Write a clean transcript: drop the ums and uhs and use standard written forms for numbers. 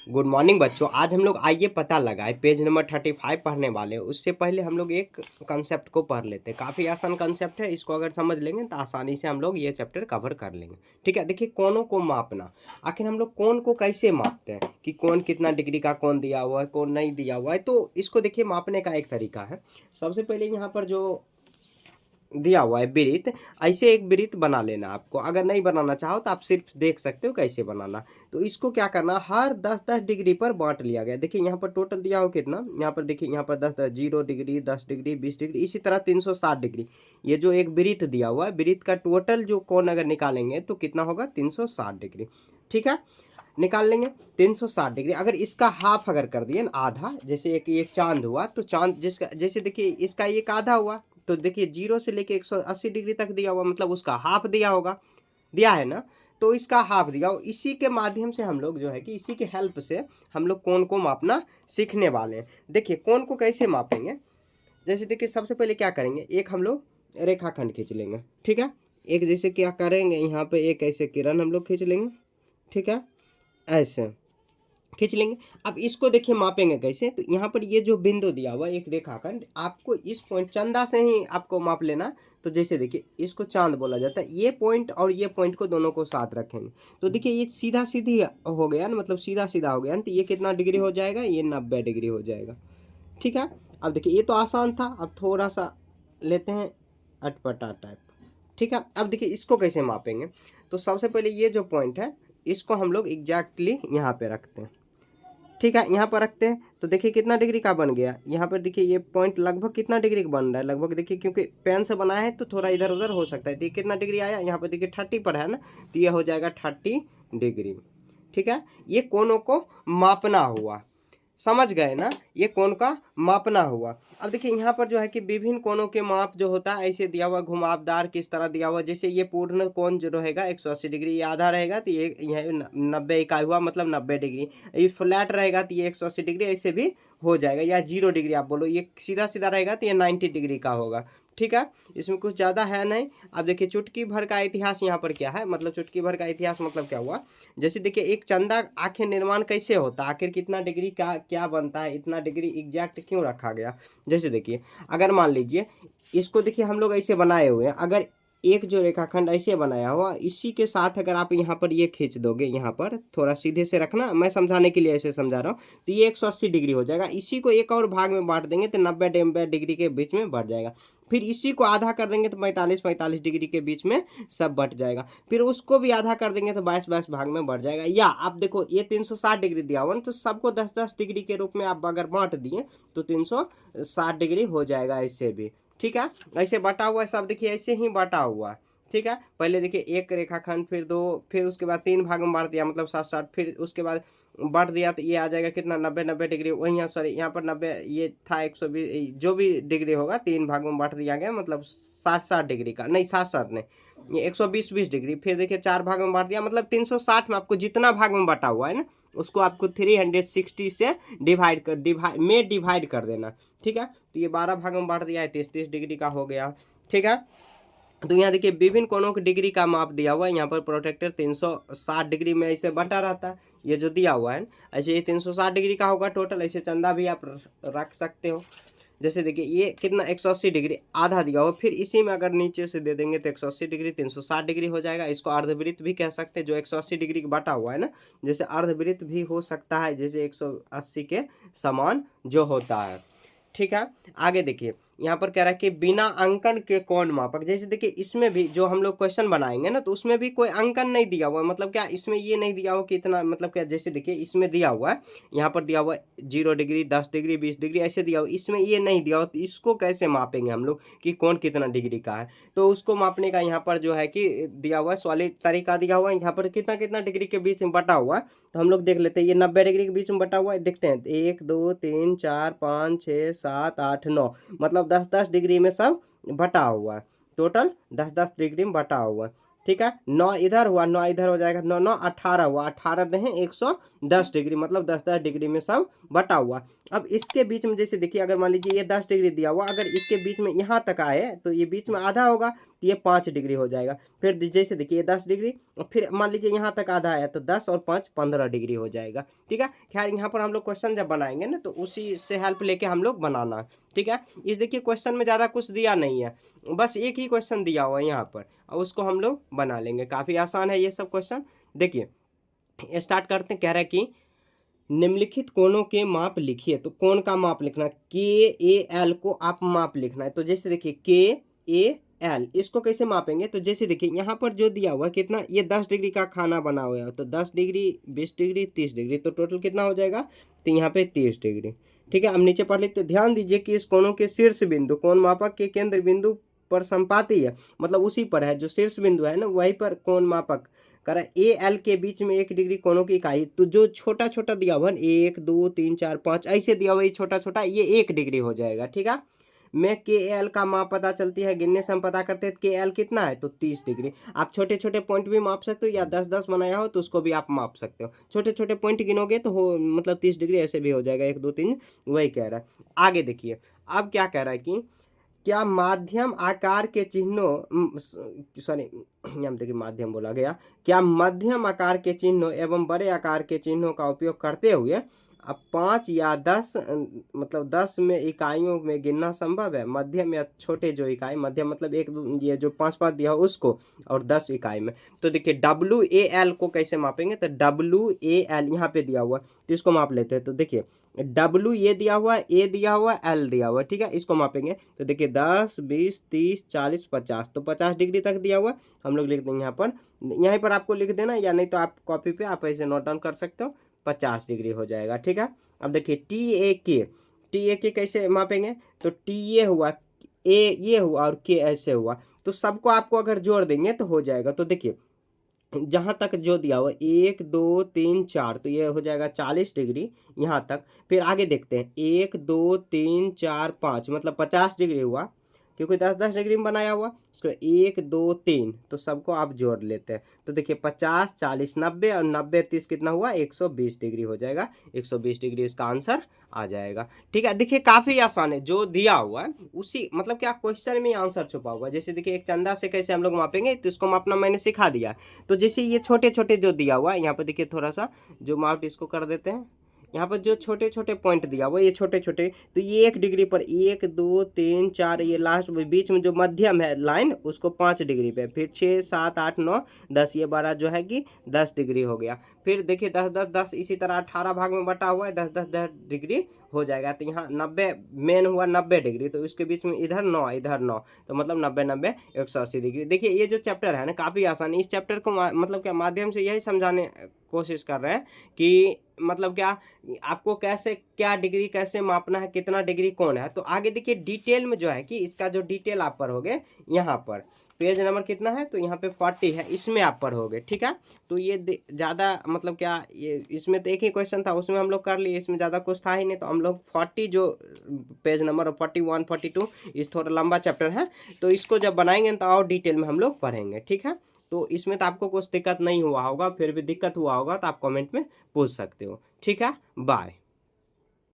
Good morning बच्चों। आज हम लोग आइए पता लगाए पेज नंबर 35 पढ़ने वाले हैं। उससे पहले हम लोग एक कंसेप्ट को पढ़ लेते हैं। काफ़ी आसान कंसेप्ट है, इसको अगर समझ लेंगे तो आसानी से हम लोग ये चैप्टर कवर कर लेंगे। ठीक है, देखिए कोनों को मापना। आखिर हम लोग कोन को कैसे मापते हैं कि कौन कितना डिग्री का कौन दिया हुआ है, कौन नहीं दिया हुआ है। तो इसको देखिए मापने का एक तरीका है। सबसे पहले यहाँ पर जो दिया हुआ है वृत्त, ऐसे एक वृत्त बना लेना आपको। अगर नहीं बनाना चाहो तो आप सिर्फ देख सकते हो कैसे बनाना। तो इसको क्या करना, हर 10-10 डिग्री पर बांट लिया गया। देखिए यहाँ पर टोटल दिया हो कितना, यहाँ पर देखिए यहाँ पर 10 0 डिग्री 10 डिग्री 20 डिग्री, इसी तरह 360 डिग्री। ये जो एक वृत्त दिया हुआ है, वृत्त का टोटल जो कोण अगर निकालेंगे तो कितना होगा, 360 डिग्री। ठीक है, निकाल लेंगे 360 डिग्री। अगर इसका हाफ अगर कर दिए ना, आधा, जैसे एक चांद हुआ तो चांद जिसका, जैसे देखिए इसका एक आधा हुआ तो देखिए 0 से लेके 180 डिग्री तक दिया हुआ, मतलब उसका हाफ दिया होगा, दिया है ना। तो इसका हाफ दिया हो, इसी के माध्यम से हम लोग जो है कि इसी के हेल्प से हम लोग कोण को मापना सीखने वाले हैं। देखिए कोण को कैसे मापेंगे, जैसे देखिए सबसे पहले क्या करेंगे, एक हम लोग रेखाखंड खींच लेंगे। ठीक है, एक जैसे क्या करेंगे, यहाँ पे एक ऐसे किरण हम लोग खींच लेंगे। ठीक है, ऐसे खींच लेंगे। अब इसको देखिए मापेंगे कैसे, तो यहाँ पर ये जो बिंदु दिया हुआ एक रेखाखंड, आपको इस पॉइंट चंदा से ही आपको माप लेना। तो जैसे देखिए इसको चांद बोला जाता है, ये पॉइंट और ये पॉइंट को दोनों को साथ रखेंगे तो देखिए ये सीधा सीधी हो गया ना, मतलब सीधा सीधा हो गया ना। तो ये कितना डिग्री हो जाएगा, ये 90 डिग्री हो जाएगा। ठीक है, अब देखिए ये तो आसान था, अब थोड़ा सा लेते हैं अटपटा टाइप। ठीक है, अब देखिए इसको कैसे मापेंगे। तो सबसे पहले ये जो पॉइंट है इसको हम लोग एग्जैक्टली यहाँ पे रखते हैं। ठीक है, यहाँ पर रखते हैं तो देखिए कितना डिग्री का बन गया। यहाँ पर देखिए ये पॉइंट लगभग कितना डिग्री का बन रहा है, लगभग देखिए, क्योंकि पेन से बनाया है तो थोड़ा इधर उधर हो सकता है। तो ये कितना डिग्री आया, यहाँ पर देखिए 30 पर है ना, तो ये हो जाएगा 30 डिग्री। ठीक है, ये कोनों को मापना हुआ, समझ गए ना, ये कोण का मापना हुआ। अब देखिए यहाँ पर जो है कि विभिन्न कोणों के माप जो होता है ऐसे दिया हुआ, घुमावदार किस तरह दिया हुआ। जैसे ये पूर्ण कोण जो रहेगा 180 डिग्री, ये आधा रहेगा तो ये 90 इकाई हुआ, मतलब 90 डिग्री। ये फ्लैट रहेगा तो ये 180 डिग्री ऐसे भी हो जाएगा, या 0 डिग्री आप बोलो, ये सीधा सीधा रहेगा तो ये 90 डिग्री का होगा। ठीक है, इसमें कुछ ज़्यादा है नहीं। अब देखिए चुटकी भर का इतिहास यहाँ पर क्या है, मतलब चुटकी भर का इतिहास मतलब क्या हुआ। जैसे देखिए एक चंदा आखिर निर्माण कैसे होता है, आखिर कितना डिग्री का क्या बनता है, इतना डिग्री एग्जैक्ट क्यों रखा गया। जैसे देखिए अगर मान लीजिए इसको देखिए हम लोग ऐसे बनाए हुए हैं, अगर एक जो रेखाखंड ऐसे बनाया हुआ, इसी के साथ अगर आप यहाँ पर ये खींच दोगे, यहाँ पर थोड़ा सीधे से रखना, मैं समझाने के लिए ऐसे समझा रहा हूँ, तो ये 180 डिग्री हो जाएगा। इसी को एक और भाग में बांट देंगे तो 90 डिग्री के बीच में बढ़ जाएगा। फिर इसी को आधा कर देंगे तो 45 डिग्री के बीच में सब बट जाएगा। फिर उसको भी आधा कर देंगे तो 22 भाग में बढ़ जाएगा। या आप देखो ये 360 डिग्री दिया हुआ ना, तो सबको 10-10 डिग्री के रूप में आप अगर बांट दिए तो 360 डिग्री हो जाएगा ऐसे भी। ठीक है, ऐसे बटा हुआ है सब, देखिए ऐसे ही बटा हुआ है। ठीक है, पहले देखिए एक रेखाखंड, फिर दो, फिर उसके बाद 3 भाग में बांट दिया, मतलब 60-60, फिर उसके बाद बांट दिया तो ये आ जाएगा कितना, 90 डिग्री। वही यहाँ सॉरी यहाँ पर 90, ये था 120, जो भी डिग्री होगा 3 भाग में बांट दिया गया, मतलब 60-60 डिग्री का, नहीं 60-60 नहीं, ये 120 डिग्री। फिर देखिए 4 भाग में बांट दिया, मतलब 360 में आपको जितना भाग में बांटा हुआ है ना, उसको आपको 360 से डिवाइड कर देना। ठीक है, तो ये 12 भाग में बांट दिया है, 30 डिग्री का हो गया। ठीक है, तो यहाँ देखिए विभिन्न कोणों की डिग्री का माप दिया हुआ है। यहाँ पर प्रोटेक्टर 360 डिग्री में ऐसे बटा रहता है, ये जो दिया हुआ है ऐसे, ये 360 डिग्री का होगा टोटल। ऐसे चंदा भी आप रख सकते हो। जैसे देखिए ये कितना 180 डिग्री आधा दिया हुआ, फिर इसी में अगर नीचे से दे देंगे तो 180 डिग्री 360 डिग्री हो जाएगा। इसको अर्धवृत्त भी कह सकते हैं, जो 180 डिग्री का बटा हुआ है ना, जैसे अर्धवृत्त भी हो सकता है, जैसे 180 के समान जो होता है। ठीक है, आगे देखिए यहाँ पर कह रहा है कि बिना अंकन के कोण मापक। जैसे देखिए इसमें भी जो हम लोग क्वेश्चन बनाएंगे ना, तो उसमें भी कोई अंकन नहीं दिया हुआ है, मतलब क्या इसमें ये नहीं दिया हुआ कि इतना, मतलब क्या, जैसे देखिए इसमें दिया हुआ है, यहाँ पर दिया हुआ है 0 डिग्री 10 डिग्री 20 डिग्री ऐसे दिया हुआ, इसमें ये नहीं दिया हुआ। तो इसको कैसे मापेंगे हम लोग कि कौन कितना डिग्री का है। तो उसको मापने का यहाँ पर जो है कि दिया हुआ है, सॉलिड तरीका दिया हुआ है। यहाँ पर कितना कितना डिग्री के बीच में बटा हुआ है, तो हम लोग देख लेते हैं। ये 90 डिग्री के बीच में बटा हुआ है, देखते हैं 1 2 3 4 5 6 7 8 9, मतलब 10-10 डिग्री में सब बटा हुआ है, टोटल 10-10 डिग्री में बटा हुआ है। ठीक है, 9 इधर हुआ, 9 इधर हो जाएगा, 9 9 18 हुआ, 18 दहें 110 डिग्री, मतलब 10-10 डिग्री में सब बटा हुआ। अब इसके बीच में जैसे देखिए, अगर मान लीजिए ये 10 डिग्री दिया हुआ, अगर इसके बीच में यहाँ तक आए तो ये बीच में आधा होगा, तो ये 5 डिग्री हो जाएगा। फिर जैसे देखिए ये 10 डिग्री, और फिर मान लीजिए यहाँ तक आधा आया तो 10 और 5 15 डिग्री हो जाएगा। ठीक है, खैर यहाँ पर हम लोग क्वेश्चन जब बनाएंगे ना तो उसी से हेल्प लेके हम लोग बनाना। ठीक है, इस देखिए क्वेश्चन में ज़्यादा कुछ दिया नहीं है, बस एक ही क्वेश्चन दिया हुआ है यहाँ पर, और उसको हम लोग बना लेंगे। काफ़ी आसान है ये सब क्वेश्चन। देखिए स्टार्ट करते हैं। कह रहा है कि निम्नलिखित कोणों के माप लिखिए, तो कोण का माप लिखना, के ए एल को आप माप लिखना है। तो जैसे देखिए के ए एल, इसको कैसे मापेंगे, तो जैसे देखिए यहाँ पर जो दिया हुआ कितना, ये 10 डिग्री का खाना बना हुआ है, तो 10 डिग्री 20 डिग्री 30 डिग्री, तो टोटल कितना हो जाएगा, तो यहाँ पे 30 डिग्री। ठीक है, अब नीचे पढ़ लेते, ध्यान दीजिए कि इस कोणों के शीर्ष बिंदु कोण मापक के केंद्र बिंदु पर संपाती है, मतलब उसी पर है, जो शीर्ष बिंदु है ना वहीं पर कोण मापक करा ए एल के बीच में 1 डिग्री कोणों की इकाई। तो जो छोटा छोटा दिया हुआ है 1 2 3 4 5 ऐसे दिया हुआ है, छोटा छोटा ये 1 डिग्री हो जाएगा। ठीक है, में के एल का माप पता चलती है, गिनने से हम पता करते हैं के एल कितना है, तो 30 डिग्री। आप छोटे छोटे पॉइंट भी माप सकते हो, या 10-10 बनाया हो तो उसको भी आप माप सकते हो। छोटे छोटे पॉइंट गिनोगे तो हो मतलब 30 डिग्री ऐसे भी हो जाएगा, 1 2 3 वही कह रहा है। आगे देखिए अब क्या कह रहा है कि क्या माध्यम आकार के चिन्हों सॉरी यहाँ देखिए माध्यम बोला गया, क्या मध्यम आकार के चिन्हों एवं बड़े आकार के चिन्हों का उपयोग करते हुए अब 5 या 10 मतलब 10 में इकाइयों में गिनना संभव है। मध्यम या छोटे जो इकाई, मध्यम मतलब एक ये जो 5-5 दिया हो उसको, और 10 इकाई में। तो देखिए डब्ल्यू ए एल को कैसे मापेंगे, तो डब्ल्यू ए एल यहाँ पे दिया हुआ, तो इसको माप लेते हैं। तो देखिए डब्ल्यू ये दिया हुआ, ए दिया हुआ, एल दिया हुआ। ठीक है, इसको मापेंगे तो देखिए 10 20 30 40 50, तो 50 डिग्री तक दिया हुआ, हम लोग लिख देंगे यहाँ पर। यहीं पर आपको लिख देना, या नहीं तो आप कॉपी पे आप ऐसे नोट डाउन कर सकते हो, 50 डिग्री हो जाएगा। ठीक है, अब देखिए टी ए के कैसे मापेंगे, तो टी ये हुआ, ए ये हुआ, और के ऐसे हुआ, तो सबको आपको अगर जोड़ देंगे तो हो जाएगा। तो देखिए जहाँ तक जो दिया हुआ 1 2 3 4, तो ये हो जाएगा 40 डिग्री यहाँ तक। फिर आगे देखते हैं 1 2 3 4 5, मतलब 50 डिग्री हुआ, क्योंकि 10-10 डिग्री में बनाया हुआ। इसको 1 2 3, तो सबको आप जोड़ लेते हैं, तो देखिए 50 40 90, और 90 30 कितना हुआ, 120 डिग्री हो जाएगा। 120 डिग्री इसका आंसर आ जाएगा। ठीक है, देखिए काफ़ी आसान है, जो दिया हुआ है उसी मतलब क्या क्वेश्चन में आंसर छुपा हुआ है। जैसे देखिए एक चंदा से कैसे हम लोग मापेंगे, तो इसको मापना मैंने सिखा दिया। तो जैसे ये छोटे छोटे जो दिया हुआ है यहाँ पर देखिए, थोड़ा सा जूम आउट इसको कर देते हैं। यहाँ पर जो छोटे छोटे पॉइंट दिया हुआ ये छोटे छोटे, तो ये 1 डिग्री पर 1 2 3 4, ये लास्ट बीच में जो मध्यम है लाइन उसको 5 डिग्री पे, फिर 6 7 8 9 10, ये 12 जो है कि 10 डिग्री हो गया। फिर देखिए 10-10-10 इसी तरह 18 भाग में बटा हुआ है, 10-10-10 डिग्री हो जाएगा। तो यहाँ 90 मेन हुआ 90 डिग्री, तो इसके बीच में इधर 9 इधर 9, तो मतलब 90-90 180 डिग्री। देखिए ये जो चैप्टर है ना काफ़ी आसान है। इस चैप्टर को मतलब क्या माध्यम से यही समझाने कोशिश कर रहे हैं कि मतलब क्या आपको कैसे क्या डिग्री कैसे मापना है, कितना डिग्री कौन है। तो आगे देखिए डिटेल में जो है कि इसका जो डिटेल आप पढ़ोगे यहाँ पर पेज नंबर कितना है, तो यहाँ पे 40 है, इसमें आप पढ़ोगे। ठीक है, तो ये ज़्यादा मतलब क्या ये इसमें तो एक ही क्वेश्चन था, उसमें हम लोग कर लिए, इसमें ज़्यादा कुछ था ही नहीं, तो हम लोग 40 जो पेज नंबर 41 42 इस थोड़ा लंबा चैप्टर है, तो इसको जब बनाएंगे तो और डिटेल में हम लोग पढ़ेंगे। ठीक है, तो इसमें तो आपको कुछ दिक्कत नहीं हुआ होगा, फिर भी दिक्कत हुआ होगा तो आप कमेंट में पूछ सकते हो। ठीक है, बाय।